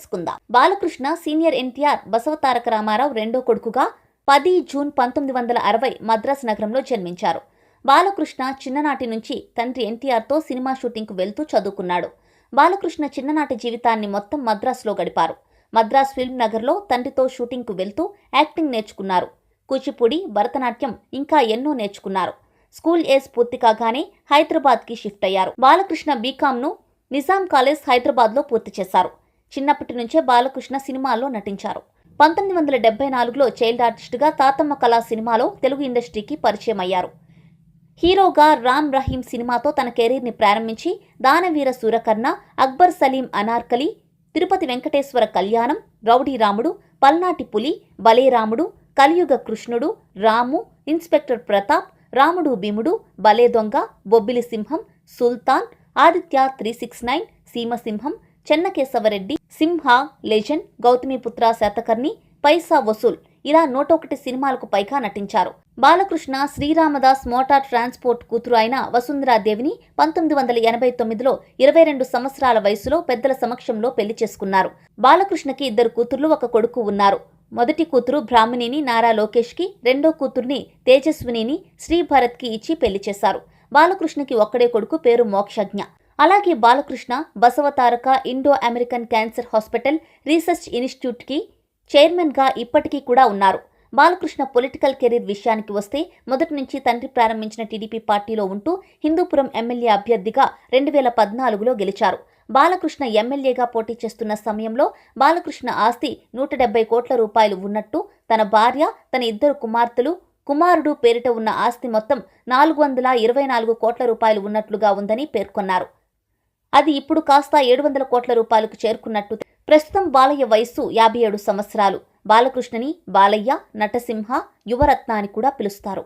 తెలుసుకుందాం. బాలకృష్ణ సీనియర్ ఎన్టీఆర్ బసవతారక రామారావు రెండో కొడుకుగా 10 జూన్ 1960 మద్రాసు నగరంలో జన్మించారు. బాలకృష్ణ చిన్ననాటి నుంచి తండ్రి ఎన్టీఆర్తో సినిమా షూటింగ్కు వెళ్తూ చదువుకున్నాడు. బాలకృష్ణ చిన్ననాటి జీవితాన్ని మొత్తం మద్రాసులో గడిపారు. మద్రాస్ ఫిల్మ్ నగర్లో తండ్రితో షూటింగ్కు వెళ్తూ యాక్టింగ్ నేర్చుకున్నారు. కూచిపూడి, భరతనాట్యం ఇంకా ఎన్నో నేర్చుకున్నారు. స్కూల్ ఏజ్ పూర్తి కాగానే హైదరాబాద్కి షిఫ్ట్ అయ్యారు. బాలకృష్ణ బీకాంను నిజాం కాలేజ్ హైదరాబాద్లో పూర్తి చేశారు. చిన్నప్పటి నుంచే బాలకృష్ణ సినిమాల్లో నటించారు. 1974లో చైల్డ్ ఆర్టిస్టుగా తాతమ్మ కళా సినిమాలో తెలుగు ఇండస్ట్రీకి పరిచయం అయ్యారు. హీరోగా రామ్ రహీం సినిమాతో తన కెరీర్ని ప్రారంభించి దానవీర సూరకర్ణ, అక్బర్ సలీం అనార్కలి, తిరుపతి వెంకటేశ్వర కళ్యాణం, రౌడీ రాముడు, పల్నాటి పులి, బలేరాముడు, కలియుగ కృష్ణుడు, రాము, ఇన్స్పెక్టర్ ప్రతాప్, రాముడు భీముడు, బలే దొంగ, బొబ్బిలి సింహం, సుల్తాన్, ఆదిత్య 369, సీమసింహం, చెన్నకేశవరెడ్డి, సింహ, లెజెండ్, గౌతమిపుత్ర శాతకర్ణి, పైసా వసూల్ ఇలా 101 సినిమాలకు పైగా నటించారు. బాలకృష్ణ శ్రీరామదాస్ మోటార్ ట్రాన్స్పోర్ట్ కూతురు అయిన వసుంధరాదేవిని 1989లో 22 సంవత్సరాల వయసులో పెద్దల సమక్షంలో పెళ్లి చేసుకున్నారు. బాలకృష్ణకి 2 కూతుర్లు, 1 కొడుకు ఉన్నారు. మొదటి కూతురు బ్రాహ్మణిని నారా లోకేష్కి, రెండో కూతుర్ని తేజస్వినిని శ్రీభరత్కి ఇచ్చి పెళ్లి చేశారు. బాలకృష్ణకి ఒక్కడే కొడుకు, పేరు మోక్షజ్ఞ. అలాగే Balakrishna Basavataraka Indo American cancer hospital research ఇన్స్టిట్యూట్కి చైర్మన్గా ఇప్పటికీ కూడా ఉన్నారు. బాలకృష్ణ పొలిటికల్ కెరీర్ విషయానికి వస్తే మొదటి నుంచి తండ్రి ప్రారంభించిన టీడీపీ పార్టీలో ఉంటూ హిందూపురం ఎమ్మెల్యే అభ్యర్థిగా 2014లో గెలిచారు. బాలకృష్ణ ఎమ్మెల్యేగా పోటీ చేస్తున్న సమయంలో బాలకృష్ణ ఆస్తి 170 కోట్ల రూపాయలు ఉన్నట్టు, తన భార్య, తన 2 కుమార్తెలు, కుమారుడు పేరిట ఉన్న ఆస్తి మొత్తం 424 కోట్ల రూపాయలు ఉన్నట్లుగా ఉందని పేర్కొన్నారు. అది ఇప్పుడు కాస్త 700 కోట్ల రూపాయలకు చేరుకున్నట్టు. ప్రస్తుతం బాలయ్య వయస్సు 57 సంవత్సరాలు. బాలకృష్ణని బాలయ్య, నటసింహ, యువరత్న అని కూడా పిలుస్తారు.